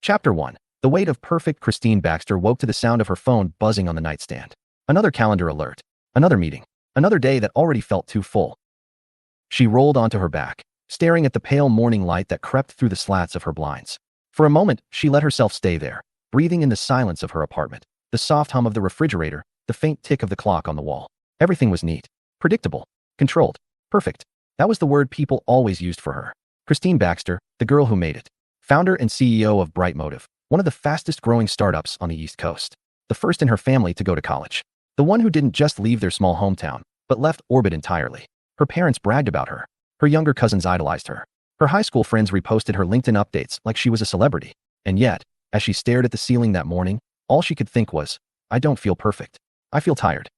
Chapter 1. The weight of perfect. Christine Baxter woke to the sound of her phone buzzing on the nightstand. Another calendar alert. Another meeting. Another day that already felt too full. She rolled onto her back, staring at the pale morning light that crept through the slats of her blinds. For a moment, she let herself stay there, breathing in the silence of her apartment, the soft hum of the refrigerator, the faint tick of the clock on the wall. Everything was neat, predictable, controlled, perfect. That was the word people always used for her. Christine Baxter, the girl who made it. Founder and CEO of Bright Motive, one of the fastest growing startups on the East Coast. The first in her family to go to college. The one who didn't just leave their small hometown, but left orbit entirely. Her parents bragged about her. Her younger cousins idolized her. Her high school friends reposted her LinkedIn updates like she was a celebrity. And yet, as she stared at the ceiling that morning, all she could think was, I don't feel perfect. I feel tired.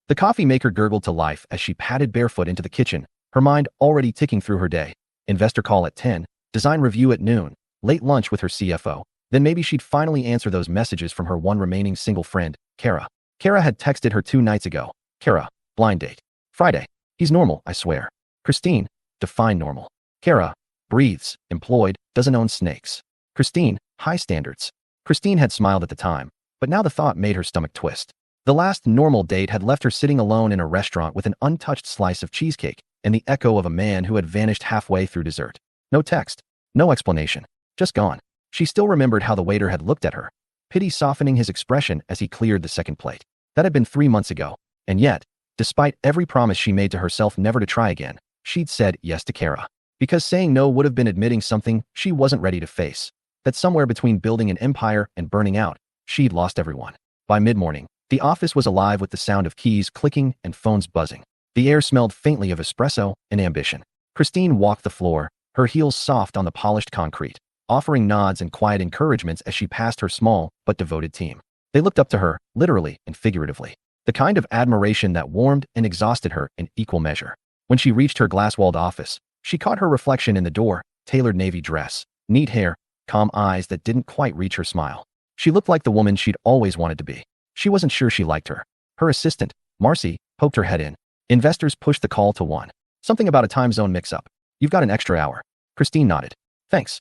The coffee maker gurgled to life as she padded barefoot into the kitchen, her mind already ticking through her day. Investor call at 10, design review at noon, late lunch with her CFO. Then maybe she'd finally answer those messages from her one remaining single friend, Kara. Kara had texted her 2 nights ago. Kara, blind date. Friday. He's normal, I swear. Christine, define normal. Kara, breathes, employed, doesn't own snakes. Christine, high standards. Christine had smiled at the time, but now the thought made her stomach twist. The last normal date had left her sitting alone in a restaurant with an untouched slice of cheesecake and the echo of a man who had vanished halfway through dessert. No text, no explanation, just gone. She still remembered how the waiter had looked at her, pity softening his expression as he cleared the second plate. That had been 3 months ago, and yet, despite every promise she made to herself never to try again, she'd said yes to Kara. Because saying no would have been admitting something she wasn't ready to face. That somewhere between building an empire and burning out, she'd lost everyone. By mid-morning, the office was alive with the sound of keys clicking and phones buzzing. The air smelled faintly of espresso and ambition. Christine walked the floor, her heels soft on the polished concrete, offering nods and quiet encouragements as she passed her small but devoted team. They looked up to her, literally and figuratively. The kind of admiration that warmed and exhausted her in equal measure. When she reached her glass-walled office, she caught her reflection in the door, tailored navy dress, neat hair, calm eyes that didn't quite reach her smile. She looked like the woman she'd always wanted to be. She wasn't sure she liked her. Her assistant, Marcy, poked her head in. Investors pushed the call to 1. Something about a time zone mix-up. You've got an extra hour. Christine nodded. Thanks.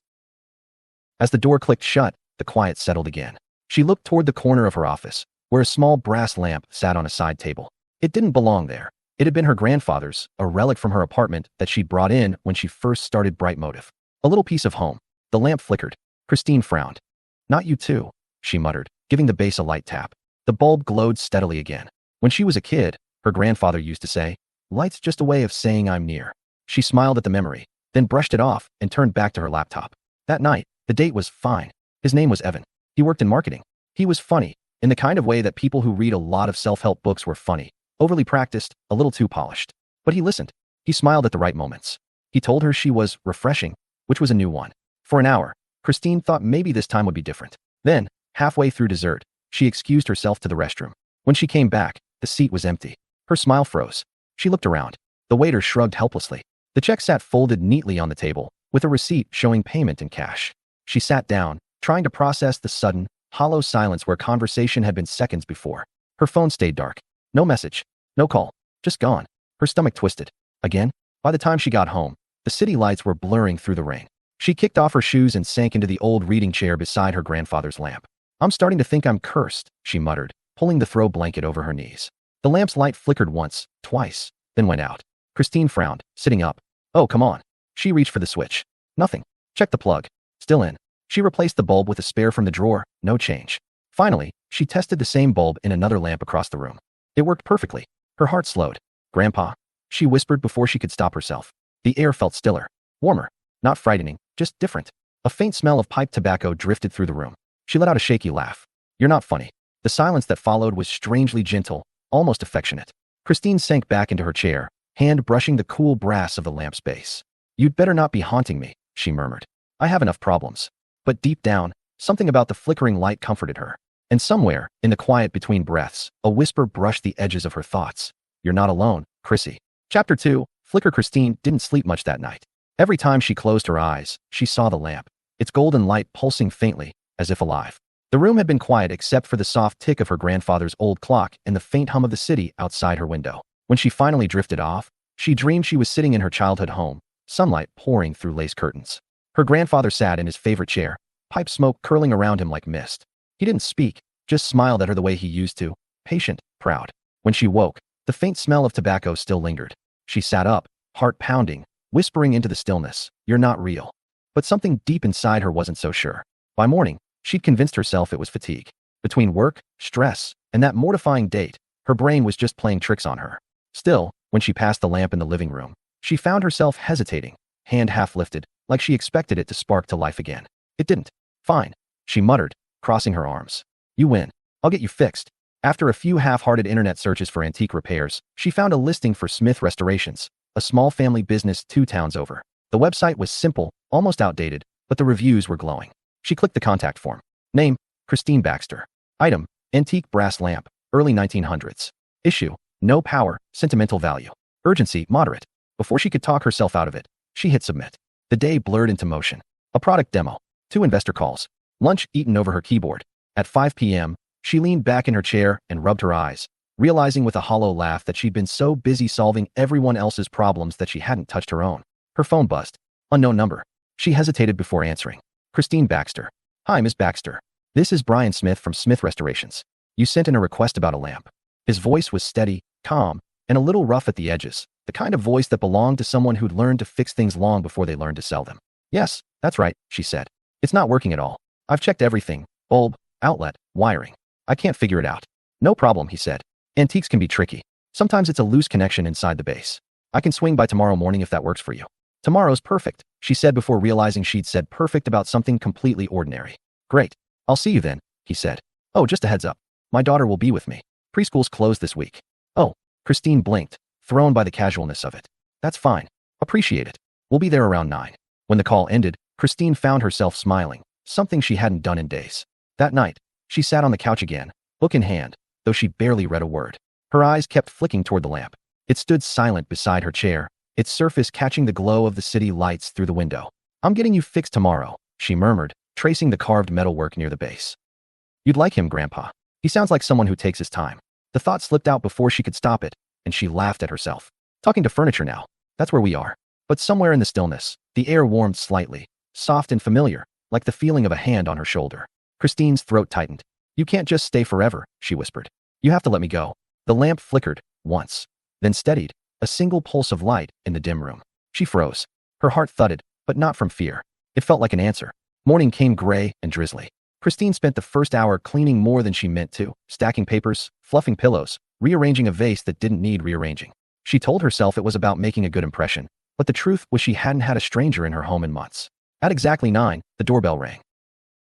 As the door clicked shut, the quiet settled again. She looked toward the corner of her office, where a small brass lamp sat on a side table. It didn't belong there. It had been her grandfather's, a relic from her apartment that she'd brought in when she first started Bright Motive. A little piece of home. The lamp flickered. Christine frowned. Not you too, she muttered, giving the base a light tap. The bulb glowed steadily again. When she was a kid, her grandfather used to say, light's just a way of saying I'm near. She smiled at the memory, then brushed it off and turned back to her laptop. That night, the date was fine. His name was Evan. He worked in marketing. He was funny, in the kind of way that people who read a lot of self-help books were funny, overly practiced, a little too polished. But he listened. He smiled at the right moments. He told her she was refreshing, which was a new one. For an hour, Christine thought maybe this time would be different. Then, halfway through dessert, she excused herself to the restroom. When she came back, the seat was empty. Her smile froze. She looked around. The waiter shrugged helplessly. The check sat folded neatly on the table, with a receipt showing payment in cash. She sat down, trying to process the sudden, hollow silence where conversation had been seconds before. Her phone stayed dark. No message. No call. Just gone. Her stomach twisted. Again? By the time she got home, the city lights were blurring through the rain. She kicked off her shoes and sank into the old reading chair beside her grandfather's lamp. I'm starting to think I'm cursed, she muttered, pulling the throw blanket over her knees. The lamp's light flickered once, twice, then went out. Christine frowned, sitting up. Oh, come on. She reached for the switch. Nothing. Check the plug. Still in. She replaced the bulb with a spare from the drawer. No change. Finally, she tested the same bulb in another lamp across the room. It worked perfectly. Her heart slowed. Grandpa, she whispered before she could stop herself. The air felt stiller, warmer, not frightening, just different. A faint smell of pipe tobacco drifted through the room. She let out a shaky laugh. You're not funny. The silence that followed was strangely gentle, almost affectionate. Christine sank back into her chair, hand brushing the cool brass of the lamp's base. You'd better not be haunting me, she murmured. I have enough problems. But deep down, something about the flickering light comforted her. And somewhere, in the quiet between breaths, a whisper brushed the edges of her thoughts. You're not alone, Chrissy. Chapter 2. Flicker. Christine didn't sleep much that night. Every time she closed her eyes, she saw the lamp, its golden light pulsing faintly, as if alive. The room had been quiet except for the soft tick of her grandfather's old clock and the faint hum of the city outside her window. When she finally drifted off, she dreamed she was sitting in her childhood home, sunlight pouring through lace curtains. Her grandfather sat in his favorite chair, pipe smoke curling around him like mist. He didn't speak, just smiled at her the way he used to, patient, proud. When she woke, the faint smell of tobacco still lingered. She sat up, heart pounding, whispering into the stillness, "You're not real." But something deep inside her wasn't so sure. By morning, she'd convinced herself it was fatigue. Between work, stress, and that mortifying date, her brain was just playing tricks on her. Still, when she passed the lamp in the living room, she found herself hesitating, hand half lifted, like she expected it to spark to life again. It didn't. "Fine," she muttered, crossing her arms. "You win. I'll get you fixed." After a few half-hearted internet searches for antique repairs, she found a listing for Smith Restorations, a small family business 2 towns over. The website was simple, almost outdated, but the reviews were glowing. She clicked the contact form. Name, Christine Baxter. Item, antique brass lamp, early 1900s. Issue, no power, sentimental value. Urgency, moderate. Before she could talk herself out of it, she hit submit. The day blurred into motion. A product demo. 2 investor calls. Lunch eaten over her keyboard. At 5 p.m., she leaned back in her chair and rubbed her eyes, realizing with a hollow laugh that she'd been so busy solving everyone else's problems that she hadn't touched her own. Her phone buzzed. Unknown number. She hesitated before answering. Christine Baxter. "Hi, Ms. Baxter. This is Brian Smith from Smith Restorations. You sent in a request about a lamp." His voice was steady, calm, and a little rough at the edges, the kind of voice that belonged to someone who'd learned to fix things long before they learned to sell them. "Yes, that's right," she said. "It's not working at all. I've checked everything, bulb, outlet, wiring. I can't figure it out." "No problem," he said. "Antiques can be tricky. Sometimes it's a loose connection inside the base. I can swing by tomorrow morning if that works for you." "Tomorrow's perfect," she said before realizing she'd said perfect about something completely ordinary. "Great. I'll see you then," he said. "Oh, just a heads up. My daughter will be with me. Preschool's closed this week." "Oh," Christine blinked, thrown by the casualness of it. "That's fine. Appreciate it. We'll be there around 9. When the call ended, Christine found herself smiling, something she hadn't done in days. That night, she sat on the couch again, book in hand, though she barely read a word. Her eyes kept flicking toward the lamp. It stood silent beside her chair, its surface catching the glow of the city lights through the window. "I'm getting you fixed tomorrow," she murmured, tracing the carved metalwork near the base. "You'd like him, Grandpa. He sounds like someone who takes his time." The thought slipped out before she could stop it, and she laughed at herself. "Talking to furniture now. That's where we are." But somewhere in the stillness, the air warmed slightly, soft and familiar, like the feeling of a hand on her shoulder. Christine's throat tightened. "You can't just stay forever," she whispered. "You have to let me go." The lamp flickered, once, then steadied, a single pulse of light in the dim room. She froze. Her heart thudded, but not from fear. It felt like an answer. Morning came gray and drizzly. Christine spent the first hour cleaning more than she meant to, stacking papers, fluffing pillows, rearranging a vase that didn't need rearranging. She told herself it was about making a good impression, but the truth was she hadn't had a stranger in her home in months. At exactly 9, the doorbell rang.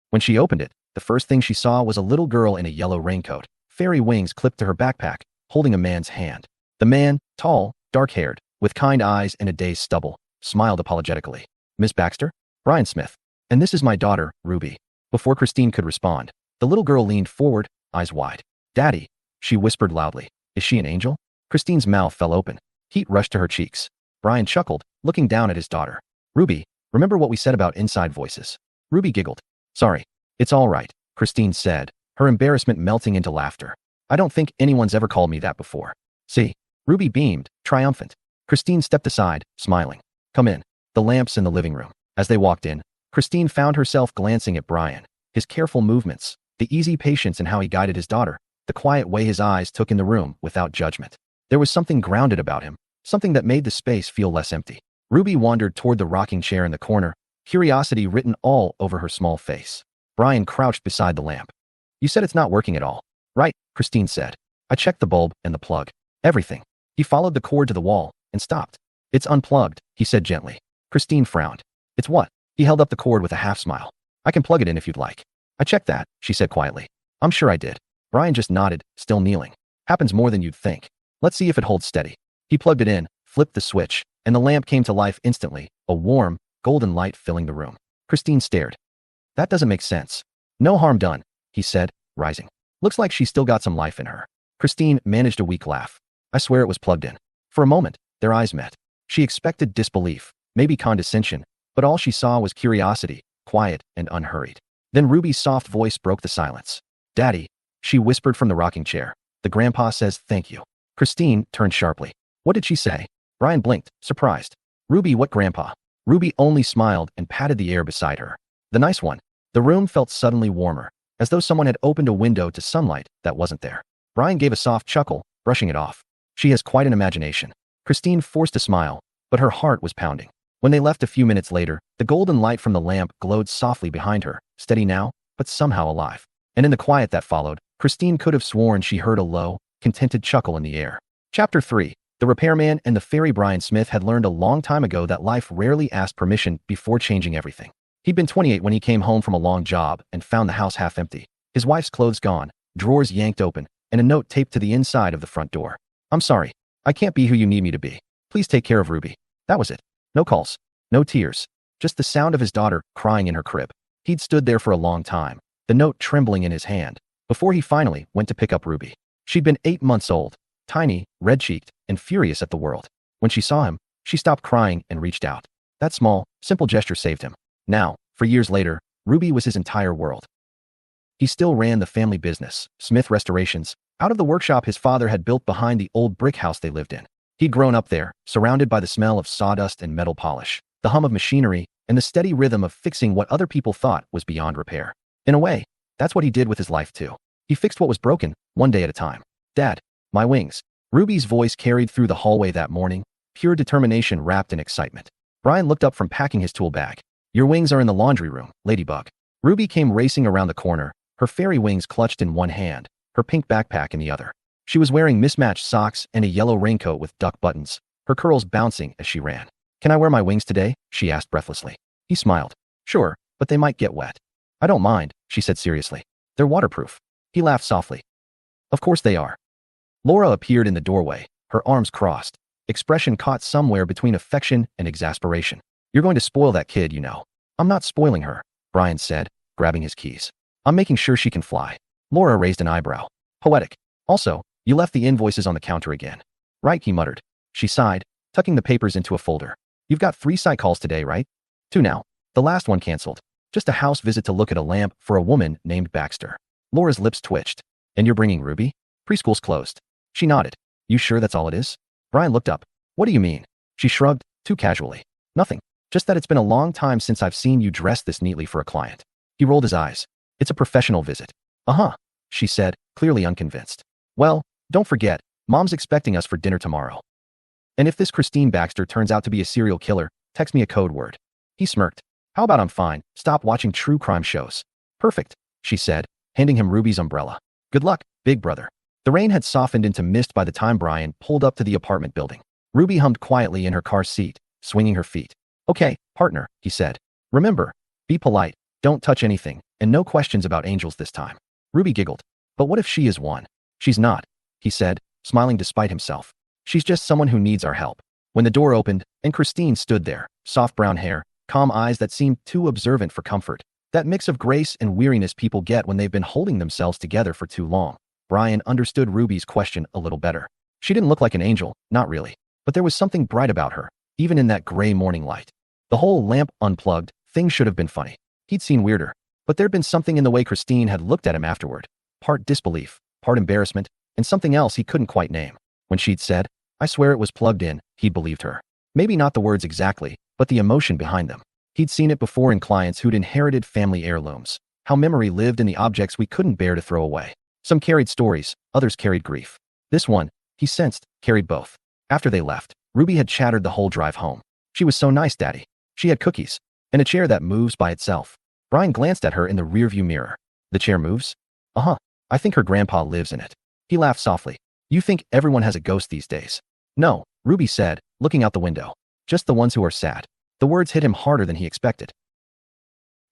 When she opened it, the first thing she saw was a little girl in a yellow raincoat, fairy wings clipped to her backpack, holding a man's hand. The man, tall, dark-haired, with kind eyes and a day's stubble, smiled apologetically. "Miss Baxter? Brian Smith. And this is my daughter, Ruby." Before Christine could respond, the little girl leaned forward, eyes wide. "Daddy," she whispered loudly. "Is she an angel?" Christine's mouth fell open. Heat rushed to her cheeks. Brian chuckled, looking down at his daughter. "Ruby, remember what we said about inside voices?" Ruby giggled. "Sorry. It's all right," Christine said, her embarrassment melting into laughter. "I don't think anyone's ever called me that before." "See?" Ruby beamed, triumphant. Christine stepped aside, smiling. "Come in." The lamps in the living room. As they walked in, Christine found herself glancing at Brian, his careful movements, the easy patience in how he guided his daughter, the quiet way his eyes took in the room without judgment. There was something grounded about him, something that made the space feel less empty. Ruby wandered toward the rocking chair in the corner, curiosity written all over her small face. Brian crouched beside the lamp. "You said it's not working at all." "Right," Christine said. "I checked the bulb and the plug. Everything." He followed the cord to the wall and stopped. "It's unplugged," he said gently. Christine frowned. "It's what?" He held up the cord with a half smile. "I can plug it in if you'd like." "I checked that," she said quietly. "I'm sure I did." Brian just nodded, still kneeling. "Happens more than you'd think. Let's see if it holds steady." He plugged it in, flipped the switch, and the lamp came to life instantly, a warm, golden light filling the room. Christine stared. "That doesn't make sense." "No harm done," he said, rising. "Looks like she's still got some life in her." Christine managed a weak laugh. "I swear it was plugged in." For a moment, their eyes met. She expected disbelief, maybe condescension, but all she saw was curiosity, quiet and unhurried. Then Ruby's soft voice broke the silence. "Daddy," she whispered from the rocking chair. "The grandpa says thank you." Christine turned sharply. "What did she say?" Brian blinked, surprised. "Ruby, what grandpa?" Ruby only smiled and patted the air beside her. "The nice one. The room felt suddenly warmer, as though someone had opened a window to sunlight that wasn't there. Brian gave a soft chuckle, brushing it off. She has quite an imagination. Christine forced a smile, but her heart was pounding. When they left a few minutes later, the golden light from the lamp glowed softly behind her, steady now, but somehow alive. And in the quiet that followed, Christine could have sworn she heard a low, contented chuckle in the air. Chapter 3. The repairman and the fairy. Brian Smith had learned a long time ago that life rarely asked permission before changing everything. He'd been 28 when he came home from a long job and found the house half empty. His wife's clothes gone, drawers yanked open, and a note taped to the inside of the front door. "I'm sorry. I can't be who you need me to be. Please take care of Ruby." That was it. No calls. No tears. Just the sound of his daughter crying in her crib. He'd stood there for a long time, the note trembling in his hand, before he finally went to pick up Ruby. She'd been 8 months old, tiny, red-cheeked, and furious at the world. When she saw him, she stopped crying and reached out. That small, simple gesture saved him. Now, for years later, Ruby was his entire world. He still ran the family business, Smith Restorations, out of the workshop his father had built behind the old brick house they lived in. He'd grown up there, surrounded by the smell of sawdust and metal polish, the hum of machinery, and the steady rhythm of fixing what other people thought was beyond repair. In a way, that's what he did with his life too. He fixed what was broken, one day at a time. "Dad, my wings." Ruby's voice carried through the hallway that morning, pure determination wrapped in excitement. Brian looked up from packing his tool bag. "Your wings are in the laundry room, Ladybug." Ruby came racing around the corner, her fairy wings clutched in one hand, her pink backpack in the other. She was wearing mismatched socks and a yellow raincoat with duck buttons, her curls bouncing as she ran. "Can I wear my wings today?" she asked breathlessly. He smiled. "Sure, but they might get wet." "I don't mind," she said seriously. "They're waterproof." He laughed softly. "Of course they are." Laura appeared in the doorway, her arms crossed, expression caught somewhere between affection and exasperation. "You're going to spoil that kid, you know." "I'm not spoiling her," Brian said, grabbing his keys. "I'm making sure she can fly." Laura raised an eyebrow. "Poetic. Also, you left the invoices on the counter again." "Right," he muttered. She sighed, tucking the papers into a folder. "You've got 3 site calls today, right?" "2 now. The last one canceled. Just a house visit to look at a lamp for a woman named Baxter." Laura's lips twitched. "And you're bringing Ruby? Preschool's closed." She nodded. "You sure that's all it is?" Brian looked up. "What do you mean?" She shrugged, too casually. "Nothing. Just that it's been a long time since I've seen you dressed this neatly for a client." He rolled his eyes. "It's a professional visit." "Uh-huh," she said, clearly unconvinced. "Well, don't forget, Mom's expecting us for dinner tomorrow. And if this Christine Baxter turns out to be a serial killer, text me a code word." He smirked. "How about I'm fine, stop watching true crime shows." "Perfect," she said, handing him Ruby's umbrella. "Good luck, big brother." The rain had softened into mist by the time Brian pulled up to the apartment building. Ruby hummed quietly in her car seat, swinging her feet. "Okay, partner," he said. "Remember, be polite, don't touch anything, and no questions about angels this time." Ruby giggled. "But what if she is one?" "She's not," he said, smiling despite himself. "She's just someone who needs our help." When the door opened, and Christine stood there, soft brown hair, calm eyes that seemed too observant for comfort, that mix of grace and weariness people get when they've been holding themselves together for too long, Brian understood Ruby's question a little better. She didn't look like an angel, not really, but there was something bright about her, even in that gray morning light. The whole lamp unplugged thing should have been funny. He'd seen weirder, but there'd been something in the way Christine had looked at him afterward, part disbelief, part embarrassment, and something else he couldn't quite name. When she'd said, "I swear it was plugged in," he'd believed her. Maybe not the words exactly, but the emotion behind them. He'd seen it before in clients who'd inherited family heirlooms, how memory lived in the objects we couldn't bear to throw away. Some carried stories, others carried grief. This one, he sensed, carried both. After they left, Ruby had chattered the whole drive home. "She was so nice, Daddy. She had cookies. And a chair that moves by itself." Brian glanced at her in the rearview mirror. "The chair moves?" "Uh-huh. I think her grandpa lives in it." He laughed softly. "You think everyone has a ghost these days?" "No," Ruby said, looking out the window. "Just the ones who are sad." The words hit him harder than he expected.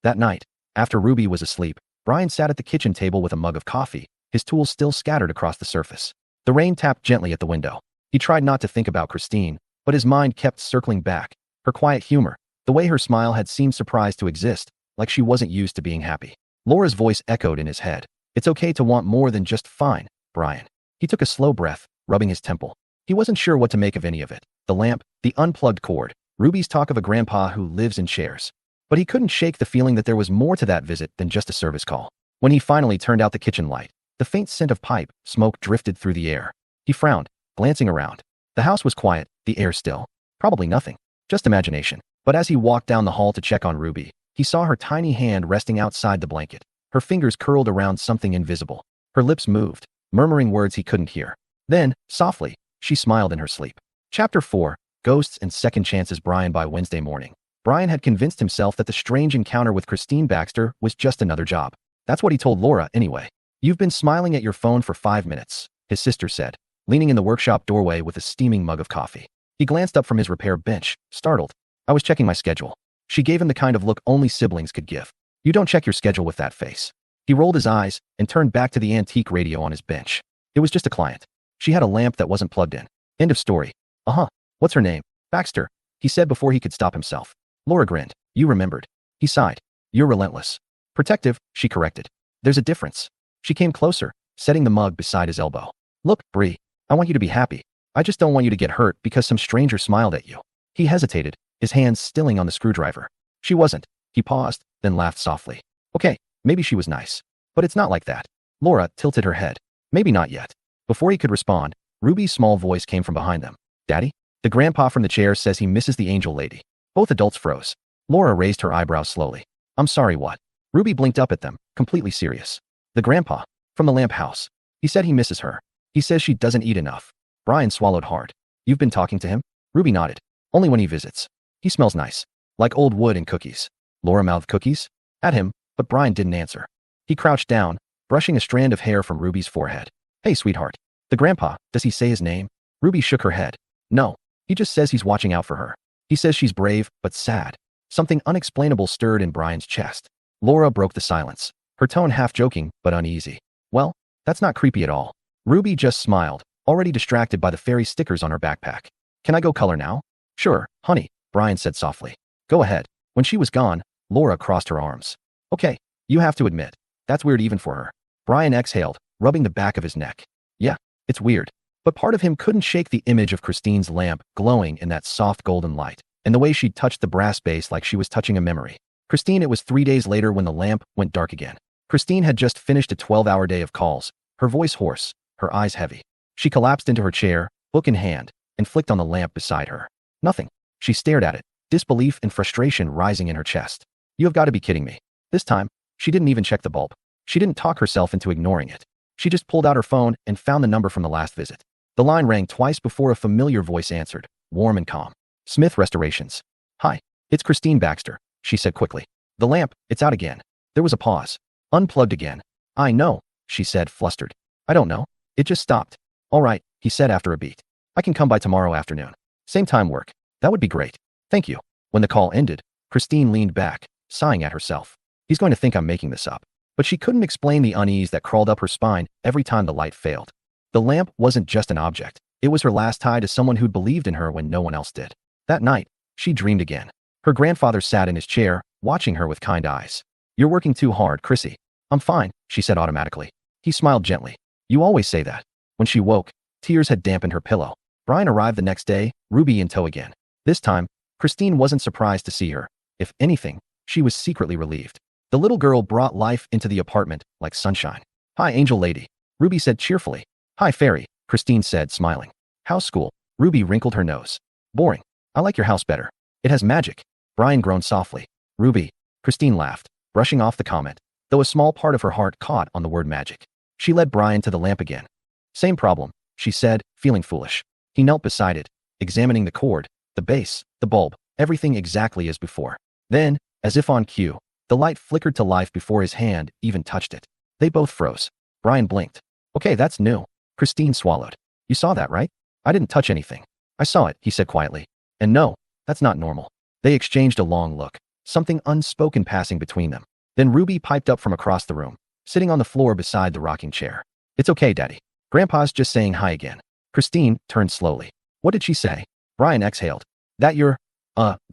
That night, after Ruby was asleep, Brian sat at the kitchen table with a mug of coffee, his tools still scattered across the surface. The rain tapped gently at the window. He tried not to think about Christine, but his mind kept circling back. Her quiet humor, the way her smile had seemed surprised to exist, like she wasn't used to being happy. Laura's voice echoed in his head. "It's okay to want more than just fine, Brian." He took a slow breath, rubbing his temple. He wasn't sure what to make of any of it. The lamp, the unplugged cord, Ruby's talk of a grandpa who lives in chairs. But he couldn't shake the feeling that there was more to that visit than just a service call. When he finally turned out the kitchen light, the faint scent of pipe smoke drifted through the air. He frowned, glancing around. The house was quiet, the air still. Probably nothing. Just imagination. But as he walked down the hall to check on Ruby, He saw her tiny hand resting outside the blanket, her fingers curled around something invisible. Her lips moved, murmuring words he couldn't hear. Then, softly, she smiled in her sleep. Chapter 4, Ghosts and Second Chances. Brian. By Wednesday morning, Brian had convinced himself that the strange encounter with Christine Baxter was just another job. That's what he told Laura, anyway. "You've been smiling at your phone for 5 minutes, his sister said, leaning in the workshop doorway with a steaming mug of coffee. He glanced up from his repair bench, startled. "I was checking my schedule." She gave him the kind of look only siblings could give. "You don't check your schedule with that face." He rolled his eyes and turned back to the antique radio on his bench. It was just a client. She had a lamp that wasn't plugged in. End of story. "Uh-huh. What's her name?" "Baxter," he said before he could stop himself. Laura grinned. "You remembered." He sighed. "You're relentless." "Protective," she corrected. "There's a difference." She came closer, setting the mug beside his elbow. "Look, Bree, I want you to be happy. I just don't want you to get hurt because some stranger smiled at you." He hesitated, his hands stilling on the screwdriver. "She wasn't." He paused, then laughed softly. "Okay, maybe she was nice. But it's not like that." Laura tilted her head. "Maybe not yet." Before he could respond, Ruby's small voice came from behind them. "Daddy?" The grandpa from the chair says he misses the angel lady. Both adults froze. Laura raised her eyebrows slowly. "I'm sorry, what?" Ruby blinked up at them, completely serious. "The grandpa, from the lamp house. He said he misses her. He says she doesn't eat enough." Brian swallowed hard. "You've been talking to him?" Ruby nodded. "Only when he visits. He smells nice. Like old wood and cookies." Laura mouthed cookies at him, but Brian didn't answer. He crouched down, brushing a strand of hair from Ruby's forehead. "Hey, sweetheart. The grandpa, does he say his name?" Ruby shook her head. "No. He just says he's watching out for her. He says she's brave, but sad." Something unexplainable stirred in Brian's chest. Laura broke the silence, her tone half joking, but uneasy. "Well, that's not creepy at all." Ruby just smiled, already distracted by the fairy stickers on her backpack. "Can I go color now?" "Sure, honey," Brian said softly. "Go ahead." When she was gone, Laura crossed her arms. "Okay, you have to admit, that's weird even for her." Brian exhaled, rubbing the back of his neck. "Yeah, it's weird." But part of him couldn't shake the image of Christine's lamp glowing in that soft golden light, and the way she touched the brass base like she was touching a memory. Christine. It was 3 days later when the lamp went dark again. Christine had just finished a 12-hour day of calls, her voice hoarse, her eyes heavy. She collapsed into her chair, book in hand, and flicked on the lamp beside her. Nothing. She stared at it, disbelief and frustration rising in her chest. "You have got to be kidding me." This time, she didn't even check the bulb. She didn't talk herself into ignoring it. She just pulled out her phone and found the number from the last visit. The line rang twice before a familiar voice answered, warm and calm. "Smith Restorations." "Hi, it's Christine Baxter," she said quickly. "The lamp, it's out again." There was a pause. "Unplugged again." "I know," she said, flustered. "I don't know. It just stopped." "All right," he said after a beat. "I can come by tomorrow afternoon. Same time work." "That would be great. Thank you." When the call ended, Christine leaned back, sighing at herself. "He's going to think I'm making this up." But she couldn't explain the unease that crawled up her spine every time the light failed. The lamp wasn't just an object. It was her last tie to someone who'd believed in her when no one else did. That night, she dreamed again. Her grandfather sat in his chair, watching her with kind eyes. "You're working too hard, Chrissy." "I'm fine," she said automatically. He smiled gently. "You always say that." When she woke, tears had dampened her pillow. Brian arrived the next day, Ruby in tow again. This time, Christine wasn't surprised to see her. If anything, she was secretly relieved. The little girl brought life into the apartment like sunshine. "Hi, angel lady," Ruby said cheerfully. "Hi, fairy," Christine said, smiling. "How's school?" Ruby wrinkled her nose. "Boring. I like your house better. It has magic." Brian groaned softly. "Ruby," Christine laughed, brushing off the comment, though a small part of her heart caught on the word magic. She led Brian to the lamp again. "Same problem," she said, feeling foolish. He knelt beside it, examining the cord, the base, the bulb, everything exactly as before. Then, as if on cue, the light flickered to life before his hand even touched it. They both froze. Brian blinked. "Okay, that's new." Christine swallowed. "You saw that, right?" "I didn't touch anything." "I saw it," he said quietly. "And no, that's not normal." They exchanged a long look, something unspoken passing between them. Then Ruby piped up from across the room, sitting on the floor beside the rocking chair. "It's okay, Daddy. Grandpa's just saying hi again." Christine turned slowly. "What did she say?" Brian exhaled. "That your,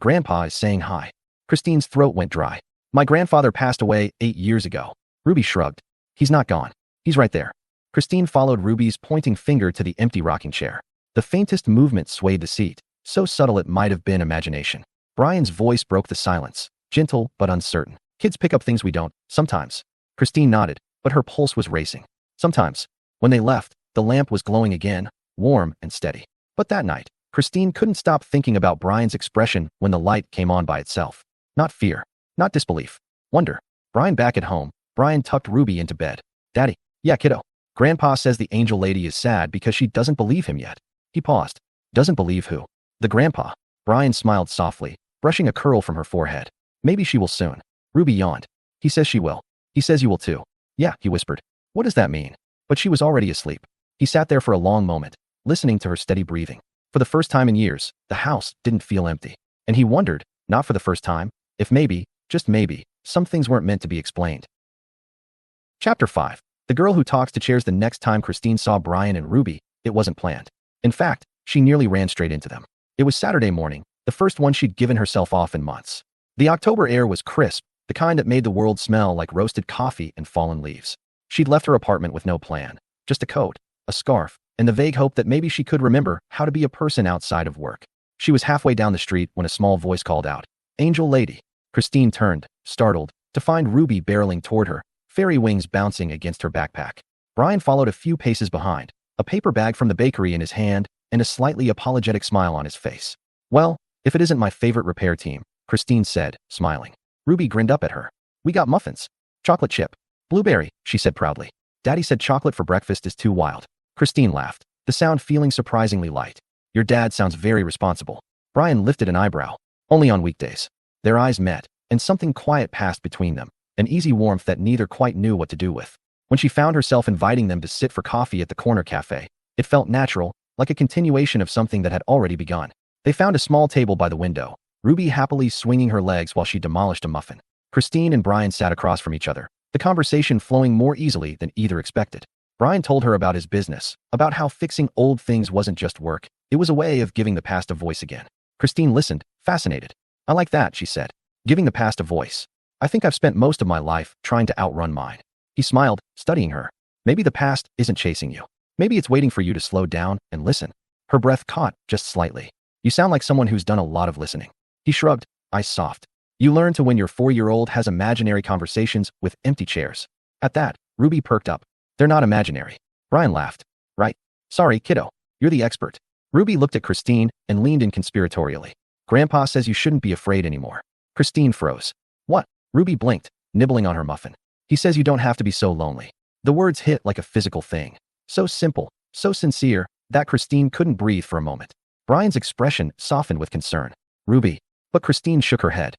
grandpa is saying hi." Christine's throat went dry. "My grandfather passed away 8 years ago." Ruby shrugged. "He's not gone. He's right there." Christine followed Ruby's pointing finger to the empty rocking chair. The faintest movement swayed the seat, so subtle it might have been imagination. Brian's voice broke the silence, gentle but uncertain. "Kids pick up things we don't, sometimes." Christine nodded, but her pulse was racing. "Sometimes." When they left, the lamp was glowing again, warm and steady. But that night, Christine couldn't stop thinking about Brian's expression when the light came on by itself. Not fear. Not disbelief. Wonder. Brian back at home. Brian tucked Ruby into bed. Daddy. Yeah, kiddo. Grandpa says the angel lady is sad because she doesn't believe him yet. He paused. Doesn't believe who? The grandpa. Brian smiled softly, brushing a curl from her forehead. Maybe she will soon. Ruby yawned. He says she will. He says you will too. Yeah, he whispered. What does that mean? But she was already asleep. He sat there for a long moment, listening to her steady breathing. For the first time in years, the house didn't feel empty. And he wondered, not for the first time, if maybe, just maybe, some things weren't meant to be explained. Chapter 5. The girl who talks to chairs. The next time Christine saw Brian and Ruby, it wasn't planned. In fact, she nearly ran straight into them. It was Saturday morning, the first one she'd given herself off in months. The October air was crisp, the kind that made the world smell like roasted coffee and fallen leaves. She'd left her apartment with no plan, just a coat, a scarf, and the vague hope that maybe she could remember how to be a person outside of work. She was halfway down the street when a small voice called out, "Angel lady." Christine turned, startled, to find Ruby barreling toward her, fairy wings bouncing against her backpack. Brian followed a few paces behind, a paper bag from the bakery in his hand and a slightly apologetic smile on his face. Well, if it isn't my favorite repair team, Christine said, smiling. Ruby grinned up at her. We got muffins. Chocolate chip. Blueberry, she said proudly. Daddy said chocolate for breakfast is too wild. Christine laughed, the sound feeling surprisingly light. Your dad sounds very responsible. Brian lifted an eyebrow. Only on weekdays. Their eyes met, and something quiet passed between them, an easy warmth that neither quite knew what to do with. When she found herself inviting them to sit for coffee at the corner cafe, it felt natural, like a continuation of something that had already begun. They found a small table by the window, Ruby happily swinging her legs while she demolished a muffin. Christine and Brian sat across from each other, the conversation flowing more easily than either expected. Brian told her about his business, about how fixing old things wasn't just work, it was a way of giving the past a voice again. Christine listened, fascinated. I like that, she said. Giving the past a voice. I think I've spent most of my life trying to outrun mine. He smiled, studying her. Maybe the past isn't chasing you. Maybe it's waiting for you to slow down and listen. Her breath caught just slightly. You sound like someone who's done a lot of listening. He shrugged, eyes soft. You learn to when your 4-year-old has imaginary conversations with empty chairs. At that, Ruby perked up. They're not imaginary. Brian laughed. Right. Sorry, kiddo. You're the expert. Ruby looked at Christine and leaned in conspiratorially. Grandpa says you shouldn't be afraid anymore. Christine froze. What? Ruby blinked, nibbling on her muffin. He says you don't have to be so lonely. The words hit like a physical thing. So simple, so sincere, that Christine couldn't breathe for a moment. Brian's expression softened with concern. Ruby. But Christine shook her head.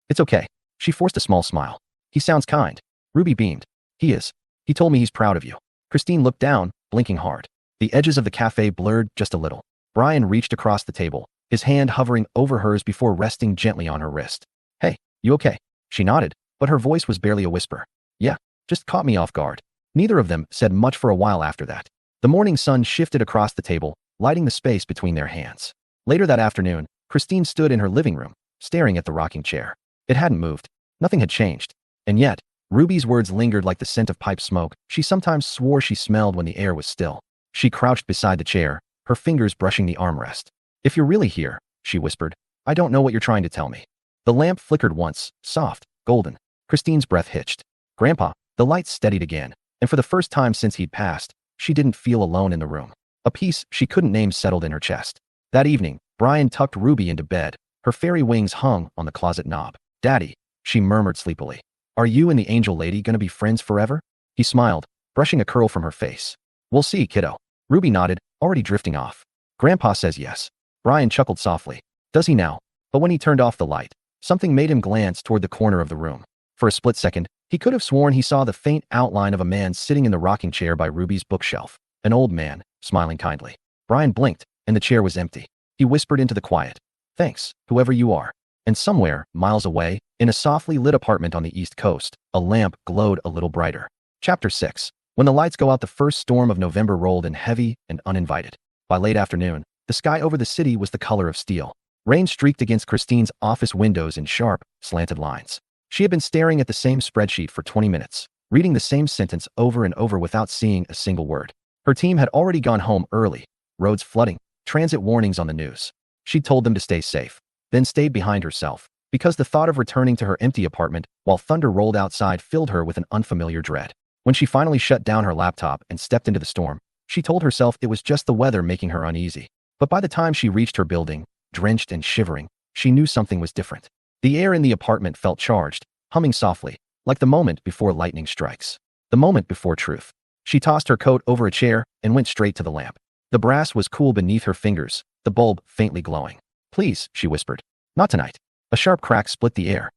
It's okay. She forced a small smile. He sounds kind. Ruby beamed. He is. He told me he's proud of you. Christine looked down, blinking hard. The edges of the cafe blurred just a little. Brian reached across the table, his hand hovering over hers before resting gently on her wrist. Hey, you okay? She nodded, but her voice was barely a whisper. Yeah, just caught me off guard. Neither of them said much for a while after that. The morning sun shifted across the table, lighting the space between their hands. Later that afternoon, Christine stood in her living room, staring at the rocking chair. It hadn't moved. Nothing had changed. And yet, Ruby's words lingered like the scent of pipe smoke she sometimes swore she smelled when the air was still. She crouched beside the chair, her fingers brushing the armrest. If you're really here, she whispered, I don't know what you're trying to tell me. The lamp flickered once, soft, golden. Christine's breath hitched. Grandpa, the lights steadied again, and for the first time since he'd passed, she didn't feel alone in the room. A peace she couldn't name settled in her chest. That evening, Brian tucked Ruby into bed, her fairy wings hung on the closet knob. Daddy, she murmured sleepily. Are you and the angel lady gonna be friends forever? He smiled, brushing a curl from her face. We'll see, kiddo. Ruby nodded, already drifting off. Grandpa says yes. Brian chuckled softly. Does he now? But when he turned off the light, something made him glance toward the corner of the room. For a split second, he could have sworn he saw the faint outline of a man sitting in the rocking chair by Ruby's bookshelf. An old man, smiling kindly. Brian blinked, and the chair was empty. He whispered into the quiet. Thanks, whoever you are. And somewhere, miles away, in a softly lit apartment on the East Coast, a lamp glowed a little brighter. Chapter 6. When the lights go out, the first storm of November rolled in heavy and uninvited. By late afternoon, the sky over the city was the color of steel. Rain streaked against Christine's office windows in sharp, slanted lines. She had been staring at the same spreadsheet for 20 minutes, reading the same sentence over and over without seeing a single word. Her team had already gone home early, roads flooding, transit warnings on the news. She'd told them to stay safe, then stayed behind herself, because the thought of returning to her empty apartment while thunder rolled outside filled her with an unfamiliar dread. When she finally shut down her laptop and stepped into the storm, she told herself it was just the weather making her uneasy. But by the time she reached her building, drenched and shivering, she knew something was different. The air in the apartment felt charged, humming softly, like the moment before lightning strikes. The moment before truth. She tossed her coat over a chair and went straight to the lamp. The brass was cool beneath her fingers, the bulb faintly glowing. "Please," she whispered. "Not tonight." A sharp crack split the air.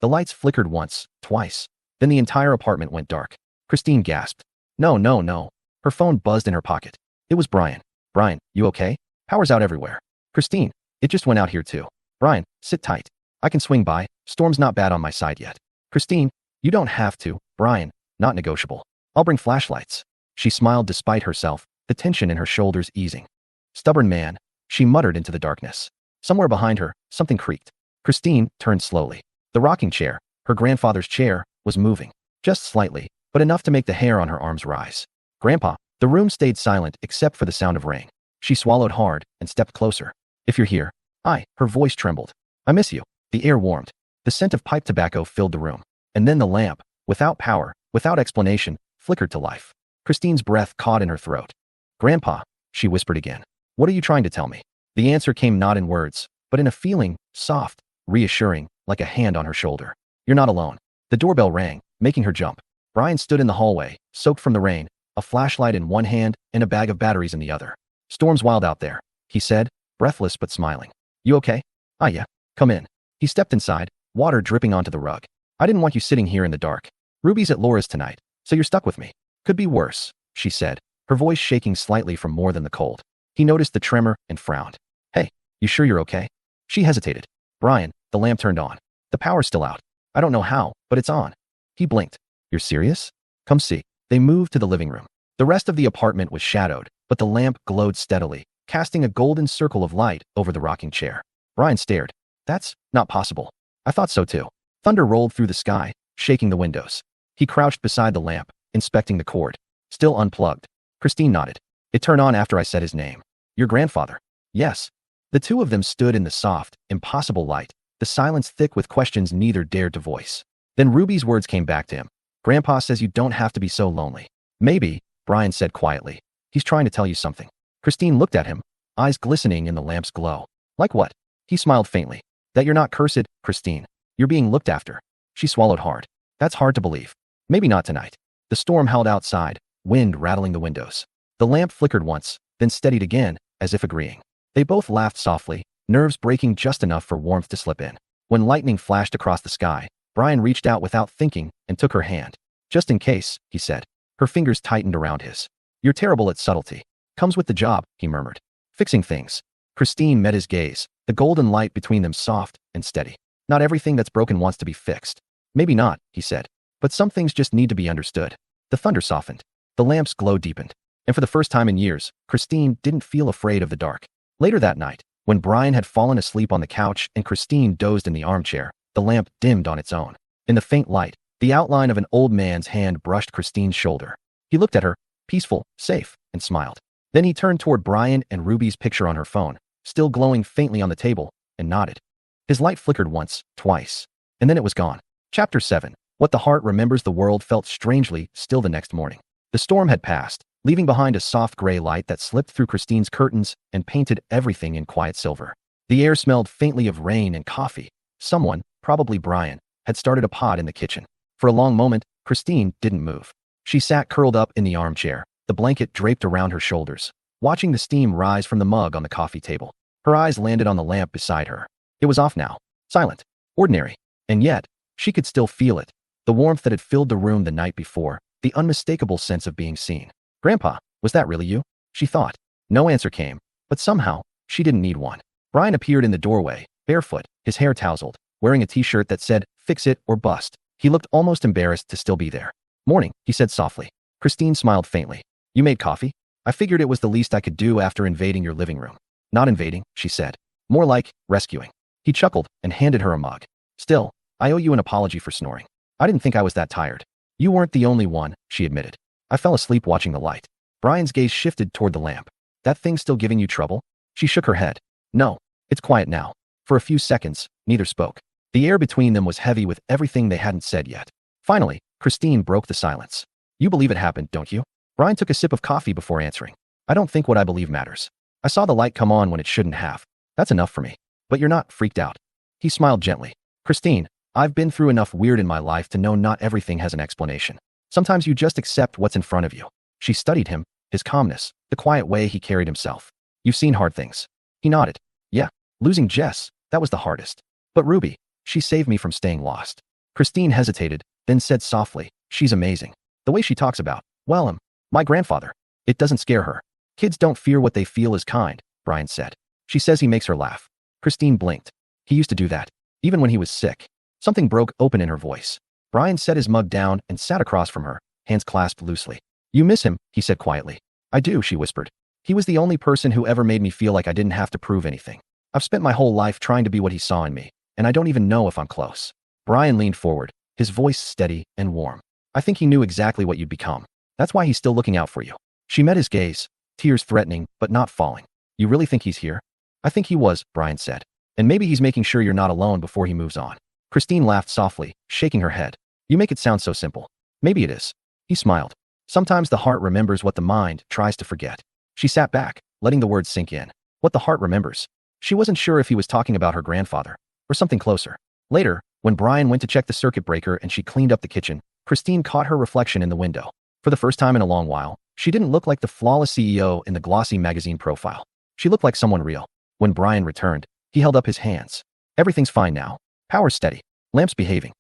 The lights flickered once, twice. Then the entire apartment went dark. Christine gasped. "No, no, no." Her phone buzzed in her pocket. It was Brian. "Brian, you okay? Power's out everywhere." "Christine, it just went out here too." "Brian, sit tight. I can swing by. Storm's not bad on my side yet." "Christine, you don't have to." "Brian, not negotiable. I'll bring flashlights." She smiled despite herself, the tension in her shoulders easing. "Stubborn man," she muttered into the darkness. Somewhere behind her, something creaked. Christine turned slowly. The rocking chair, her grandfather's chair, was moving. Just slightly, but enough to make the hair on her arms rise. "Grandpa." The room stayed silent except for the sound of rain. She swallowed hard and stepped closer. "If you're here." Her voice trembled. "I miss you." The air warmed. The scent of pipe tobacco filled the room. And then the lamp, without power, without explanation, flickered to life. Christine's breath caught in her throat. "Grandpa," she whispered again. "What are you trying to tell me?" The answer came not in words, but in a feeling, soft, reassuring, like a hand on her shoulder. "You're not alone." The doorbell rang, making her jump. Brian stood in the hallway, soaked from the rain, a flashlight in one hand and a bag of batteries in the other. "Storm's wild out there," he said, breathless but smiling. "You okay?" Yeah. Come in." He stepped inside, water dripping onto the rug. "I didn't want you sitting here in the dark. Ruby's at Laura's tonight, so you're stuck with me." "Could be worse," she said, her voice shaking slightly from more than the cold. He noticed the tremor and frowned. "Hey, you sure you're okay?" She hesitated. "Brian," the lamp turned on. "The power's still out. I don't know how, but it's on." He blinked. "You're serious? Come see." They moved to the living room. The rest of the apartment was shadowed, but the lamp glowed steadily, casting a golden circle of light over the rocking chair. Brian stared. "That's not possible." "I thought so too." Thunder rolled through the sky, shaking the windows. He crouched beside the lamp, inspecting the cord. "Still unplugged." Christine nodded. "It turned on after I said his name." "Your grandfather?" "Yes." The two of them stood in the soft, impossible light, the silence thick with questions neither dared to voice. Then Ruby's words came back to him. "Grandpa says you don't have to be so lonely." "Maybe," Brian said quietly. "He's trying to tell you something." Christine looked at him, eyes glistening in the lamp's glow. "Like what?" He smiled faintly. "That you're not cursed, Christine. You're being looked after." She swallowed hard. "That's hard to believe." "Maybe not tonight." The storm howled outside, wind rattling the windows. The lamp flickered once, then steadied again, as if agreeing. They both laughed softly, nerves breaking just enough for warmth to slip in. When lightning flashed across the sky, Brian reached out without thinking and took her hand. "Just in case," he said. Her fingers tightened around his. "You're terrible at subtlety." "Comes with the job," he murmured. "Fixing things." Christine met his gaze, the golden light between them soft and steady. "Not everything that's broken wants to be fixed." "Maybe not," he said. "But some things just need to be understood." The thunder softened. The lamp's glow deepened. And for the first time in years, Christine didn't feel afraid of the dark. Later that night, when Brian had fallen asleep on the couch and Christine dozed in the armchair, the lamp dimmed on its own. In the faint light, the outline of an old man's hand brushed Christine's shoulder. He looked at her, peaceful, safe, and smiled. Then he turned toward Brian and Ruby's picture on her phone, still glowing faintly on the table, and nodded. His light flickered once, twice, and then it was gone. Chapter 7. What the heart remembers. The world felt strangely still the next morning. The storm had passed, leaving behind a soft gray light that slipped through Christine's curtains and painted everything in quiet silver. The air smelled faintly of rain and coffee. Someone, probably Brian, had started a pot in the kitchen. For a long moment, Christine didn't move. She sat curled up in the armchair, the blanket draped around her shoulders, watching the steam rise from the mug on the coffee table. Her eyes landed on the lamp beside her. It was off now, silent, ordinary, and yet, she could still feel it, the warmth that had filled the room the night before, the unmistakable sense of being seen. "Grandpa, was that really you?" she thought. No answer came, but somehow, she didn't need one. Brian appeared in the doorway, barefoot, his hair tousled, wearing a t-shirt that said, "Fix it or bust." He looked almost embarrassed to still be there. "Morning," he said softly. Christine smiled faintly. "You made coffee?" "I figured it was the least I could do after invading your living room." "Not invading," she said. "More like rescuing." He chuckled and handed her a mug. "Still, I owe you an apology for snoring. I didn't think I was that tired." "You weren't the only one," she admitted. "I fell asleep watching the light." Brian's gaze shifted toward the lamp. "That thing still giving you trouble?" She shook her head. "No, it's quiet now." For a few seconds, neither spoke. The air between them was heavy with everything they hadn't said yet. Finally, Christine broke the silence. "You believe it happened, don't you?" Brian took a sip of coffee before answering. "I don't think what I believe matters. I saw the light come on when it shouldn't have. That's enough for me." "But you're not freaked out." He smiled gently. Christine, I've been through enough weird in my life to know not everything has an explanation. Sometimes you just accept what's in front of you. She studied him, his calmness, the quiet way he carried himself. You've seen hard things. He nodded. Yeah, losing Jess, that was the hardest. But Ruby, she saved me from staying lost. Christine hesitated, then said softly, she's amazing. The way she talks about, well, my grandfather. It doesn't scare her. Kids don't fear what they feel is kind, Brian said. She says he makes her laugh. Christine blinked. He used to do that, even when he was sick. Something broke open in her voice. Brian set his mug down and sat across from her, hands clasped loosely. You miss him, he said quietly. I do, she whispered. He was the only person who ever made me feel like I didn't have to prove anything. I've spent my whole life trying to be what he saw in me, and I don't even know if I'm close. Brian leaned forward, his voice steady and warm. I think he knew exactly what you'd become. That's why he's still looking out for you. She met his gaze, tears threatening, but not falling. You really think he's here? I think he was, Brian said. And maybe he's making sure you're not alone before he moves on. Christine laughed softly, shaking her head. You make it sound so simple. Maybe it is. He smiled. Sometimes the heart remembers what the mind tries to forget. She sat back, letting the words sink in. What the heart remembers. She wasn't sure if he was talking about her grandfather, or something closer. Later, when Brian went to check the circuit breaker and she cleaned up the kitchen, Christine caught her reflection in the window. For the first time in a long while, she didn't look like the flawless CEO in the glossy magazine profile. She looked like someone real. When Brian returned, he held up his hands. Everything's fine now. Power steady. Lamps behaving.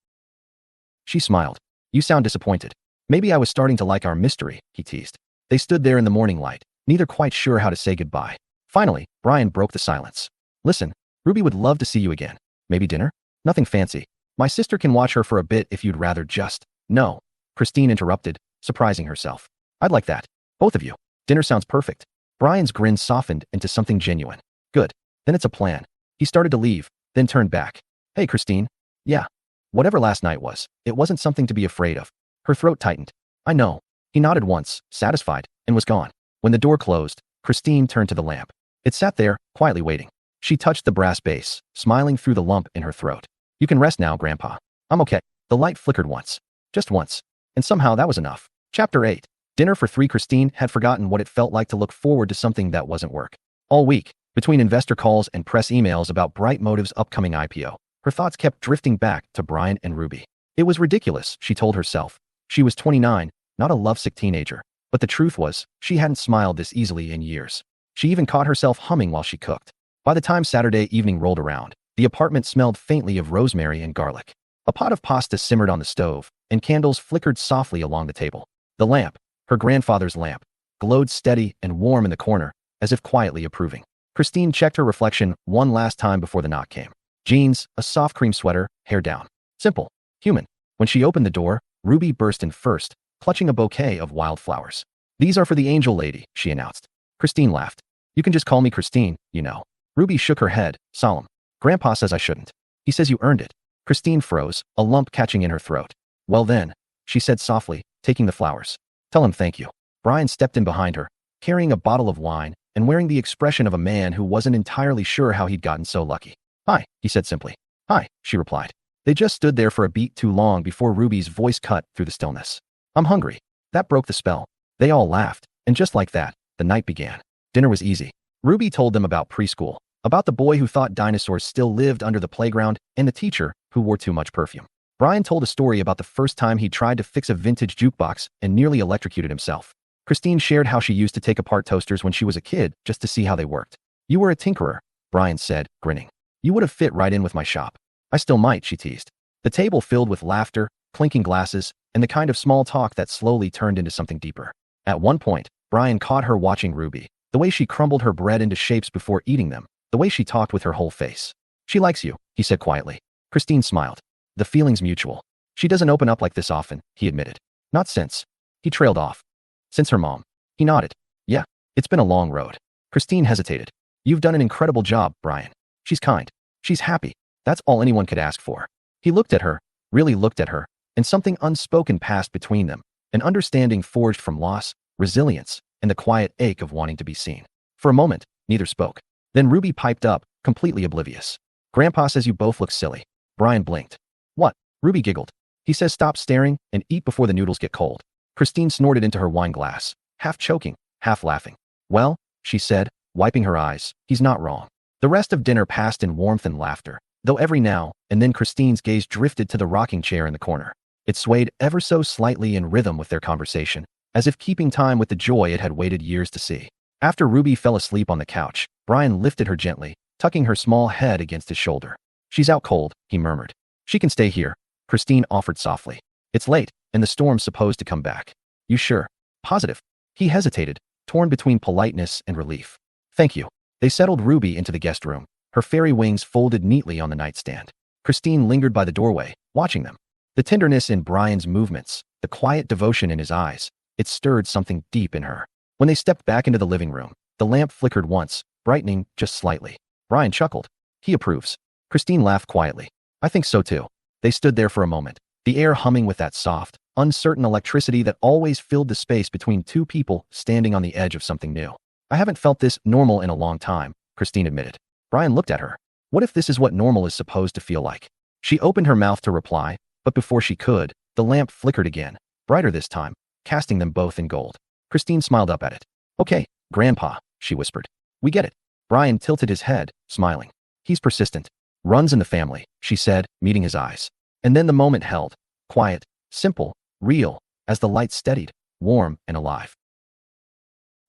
She smiled. You sound disappointed. Maybe I was starting to like our mystery, he teased. They stood there in the morning light, neither quite sure how to say goodbye. Finally, Brian broke the silence. Listen, Ruby would love to see you again. Maybe dinner? Nothing fancy. My sister can watch her for a bit if you'd rather just. No. Christine interrupted, surprising herself. I'd like that. Both of you. Dinner sounds perfect. Brian's grin softened into something genuine. Good. Then it's a plan. He started to leave, then turned back. Hey, Christine. Yeah. Whatever last night was, it wasn't something to be afraid of. Her throat tightened. I know. He nodded once, satisfied, and was gone. When the door closed, Christine turned to the lamp. It sat there, quietly waiting. She touched the brass base, smiling through the lump in her throat. You can rest now, Grandpa. I'm okay. The light flickered once. Just once. And somehow that was enough. Chapter 8. Dinner for 3. Christine had forgotten what it felt like to look forward to something that wasn't work. All week, between investor calls and press emails about Bright Motive's upcoming IPO, her thoughts kept drifting back to Brian and Ruby. It was ridiculous, she told herself. She was 29, not a lovesick teenager. But the truth was, she hadn't smiled this easily in years. She even caught herself humming while she cooked. By the time Saturday evening rolled around, the apartment smelled faintly of rosemary and garlic. A pot of pasta simmered on the stove, and candles flickered softly along the table. The lamp, her grandfather's lamp, glowed steady and warm in the corner, as if quietly approving. Christine checked her reflection one last time before the knock came. Jeans, a soft cream sweater, hair down. Simple. Human. When she opened the door, Ruby burst in first, clutching a bouquet of wildflowers. These are for the angel lady, she announced. Christine laughed. You can just call me Christine, you know. Ruby shook her head, solemn. Grandpa says I shouldn't. He says you earned it. Christine froze, a lump catching in her throat. Well then, she said softly, taking the flowers. Tell him thank you. Brian stepped in behind her, carrying a bottle of wine and wearing the expression of a man who wasn't entirely sure how he'd gotten so lucky. Hi, he said simply. Hi, she replied. They just stood there for a beat too long before Ruby's voice cut through the stillness. I'm hungry. That broke the spell. They all laughed, and just like that, the night began. Dinner was easy. Ruby told them about preschool, about the boy who thought dinosaurs still lived under the playground, and the teacher who wore too much perfume. Brian told a story about the first time he tried to fix a vintage jukebox and nearly electrocuted himself. Christine shared how she used to take apart toasters when she was a kid just to see how they worked. You were a tinkerer, Brian said, grinning. You would have fit right in with my shop. I still might, she teased. The table filled with laughter, clinking glasses, and the kind of small talk that slowly turned into something deeper. At one point, Brian caught her watching Ruby, the way she crumbled her bread into shapes before eating them, the way she talked with her whole face. She likes you, he said quietly. Christine smiled. The feeling's mutual. She doesn't open up like this often, he admitted. Not since. He trailed off. Since her mom. He nodded. Yeah, it's been a long road. Christine hesitated. You've done an incredible job, Brian. She's kind. She's happy. That's all anyone could ask for. He looked at her, really looked at her, and something unspoken passed between them, an understanding forged from loss, resilience, and the quiet ache of wanting to be seen. For a moment, neither spoke. Then Ruby piped up, completely oblivious. Grandpa says you both look silly. Brian blinked. What? Ruby giggled. He says stop staring and eat before the noodles get cold. Christine snorted into her wine glass, half choking, half laughing. Well, she said, wiping her eyes, he's not wrong. The rest of dinner passed in warmth and laughter, though every now and then Christine's gaze drifted to the rocking chair in the corner. It swayed ever so slightly in rhythm with their conversation, as if keeping time with the joy it had waited years to see. After Ruby fell asleep on the couch, Brian lifted her gently, tucking her small head against his shoulder. "She's out cold," he murmured. "She can stay here," Christine offered softly. "It's late, and the storm's supposed to come back." "You sure?" "Positive." He hesitated, torn between politeness and relief. "Thank you." They settled Ruby into the guest room, her fairy wings folded neatly on the nightstand. Christine lingered by the doorway, watching them. The tenderness in Brian's movements, the quiet devotion in his eyes, it stirred something deep in her. When they stepped back into the living room, the lamp flickered once, brightening just slightly. Brian chuckled. "He approves." Christine laughed quietly. "I think so too." They stood there for a moment, the air humming with that soft, uncertain electricity that always filled the space between two people standing on the edge of something new. "I haven't felt this normal in a long time," Christine admitted. Brian looked at her. What if this is what normal is supposed to feel like? She opened her mouth to reply, but before she could, the lamp flickered again, brighter this time, casting them both in gold. Christine smiled up at it. "Okay, Grandpa," she whispered. "We get it." Brian tilted his head, smiling. "He's persistent. Runs in the family," she said, meeting his eyes. And then the moment held, quiet, simple, real, as the light steadied, warm and alive.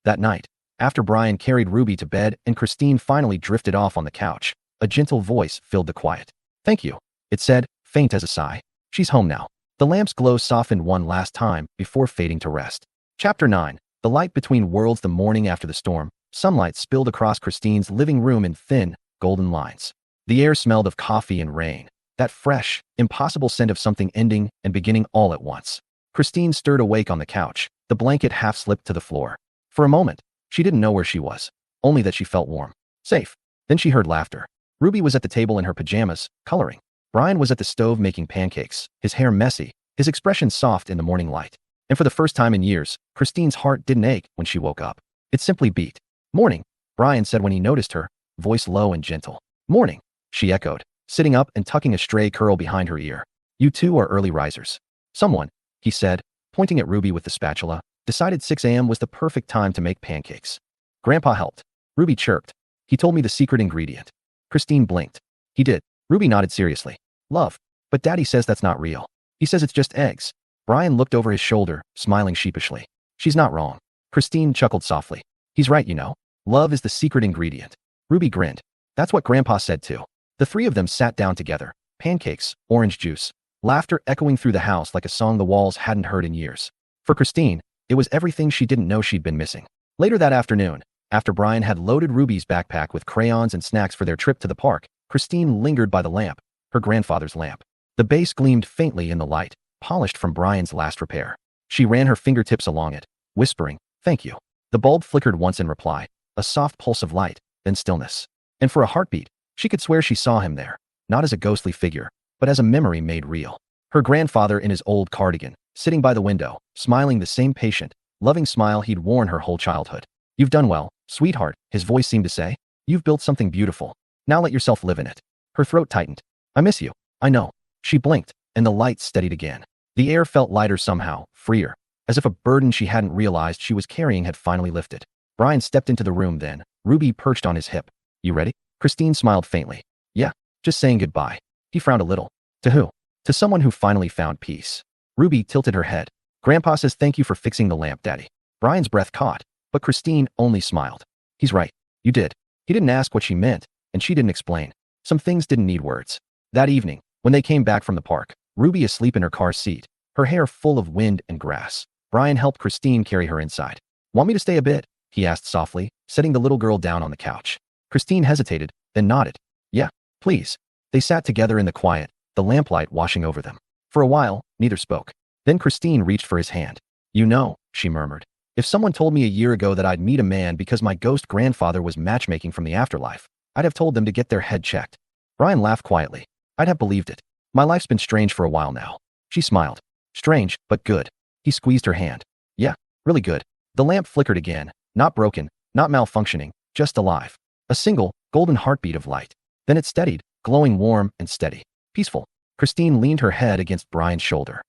That night, after Brian carried Ruby to bed and Christine finally drifted off on the couch, a gentle voice filled the quiet. "Thank you," it said, faint as a sigh. "She's home now." The lamp's glow softened one last time before fading to rest. Chapter 9. The light between worlds. The morning after the storm, sunlight spilled across Christine's living room in thin, golden lines. The air smelled of coffee and rain, that fresh, impossible scent of something ending and beginning all at once. Christine stirred awake on the couch, the blanket half slipped to the floor. For a moment, she didn't know where she was, only that she felt warm, safe. Then she heard laughter. Ruby was at the table in her pajamas, coloring. Brian was at the stove making pancakes, his hair messy, his expression soft in the morning light. And for the first time in years, Christine's heart didn't ache when she woke up. It simply beat. "Morning," Brian said when he noticed her, voice low and gentle. "Morning," she echoed, sitting up and tucking a stray curl behind her ear. "You two are early risers." "Someone," he said, pointing at Ruby with the spatula, decided 6 a.m. was the perfect time to make pancakes. "Grandpa helped," Ruby chirped. "He told me the secret ingredient." Christine blinked. "He did." Ruby nodded seriously. "Love. But Daddy says that's not real. He says it's just eggs." Brian looked over his shoulder, smiling sheepishly. "She's not wrong." Christine chuckled softly. "He's right, you know. Love is the secret ingredient." Ruby grinned. "That's what Grandpa said too." The three of them sat down together. Pancakes, orange juice, laughter echoing through the house like a song the walls hadn't heard in years. For Christine, it was everything she didn't know she'd been missing. Later that afternoon, after Brian had loaded Ruby's backpack with crayons and snacks for their trip to the park, Christine lingered by the lamp, her grandfather's lamp. The base gleamed faintly in the light, polished from Brian's last repair. She ran her fingertips along it, whispering, "Thank you." The bulb flickered once in reply, a soft pulse of light, then stillness. And for a heartbeat, she could swear she saw him there, not as a ghostly figure, but as a memory made real. Her grandfather in his old cardigan, sitting by the window, smiling the same patient, loving smile he'd worn her whole childhood. "You've done well, sweetheart," his voice seemed to say. "You've built something beautiful. Now let yourself live in it." Her throat tightened. "I miss you." "I know." She blinked, and the light steadied again. The air felt lighter somehow, freer, as if a burden she hadn't realized she was carrying had finally lifted. Brian stepped into the room then, Ruby perched on his hip. "You ready?" Christine smiled faintly. "Yeah, just saying goodbye." He frowned a little. "To who?" "To someone who finally found peace." Ruby tilted her head. "Grandpa says thank you for fixing the lamp, Daddy." Brian's breath caught, but Christine only smiled. "He's right. You did." He didn't ask what she meant, and she didn't explain. Some things didn't need words. That evening, when they came back from the park, Ruby asleep in her car seat, her hair full of wind and grass, Brian helped Christine carry her inside. "Want me to stay a bit?" he asked softly, setting the little girl down on the couch. Christine hesitated, then nodded. "Yeah, please." They sat together in the quiet, the lamplight washing over them. For a while, neither spoke. Then Christine reached for his hand. "You know," she murmured, "if someone told me a year ago that I'd meet a man because my ghost grandfather was matchmaking from the afterlife, I'd have told them to get their head checked." Brian laughed quietly. "I'd have believed it. My life's been strange for a while now." She smiled. "Strange, but good." He squeezed her hand. "Yeah, really good." The lamp flickered again, not broken, not malfunctioning, just alive. A single, golden heartbeat of light. Then it steadied, glowing warm and steady. Peaceful. Christine leaned her head against Brian's shoulder.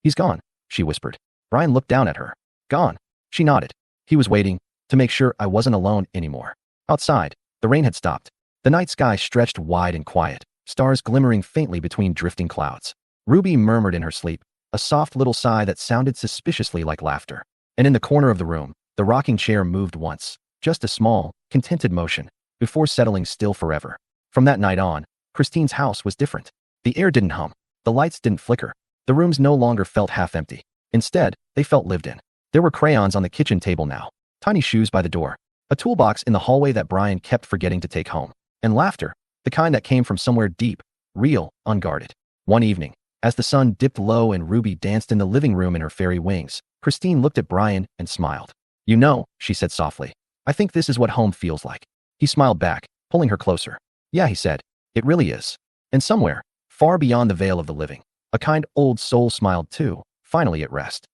"He's gone," she whispered. Brian looked down at her. "Gone." She nodded. "He was waiting, to make sure I wasn't alone anymore." Outside, the rain had stopped. The night sky stretched wide and quiet, stars glimmering faintly between drifting clouds. Ruby murmured in her sleep, a soft little sigh that sounded suspiciously like laughter. And in the corner of the room, the rocking chair moved once, just a small, contented motion, before settling still forever. From that night on, Christine's house was different. The air didn't hum. The lights didn't flicker. The rooms no longer felt half empty. Instead, they felt lived in. There were crayons on the kitchen table now, tiny shoes by the door, a toolbox in the hallway that Brian kept forgetting to take home, and laughter, the kind that came from somewhere deep, real, unguarded. One evening, as the sun dipped low and Ruby danced in the living room in her fairy wings, Christine looked at Brian and smiled. "You know," she said softly, "I think this is what home feels like." He smiled back, pulling her closer. "Yeah," he said, "it really is." And somewhere, far beyond the veil of the living, a kind old soul smiled too, finally at rest.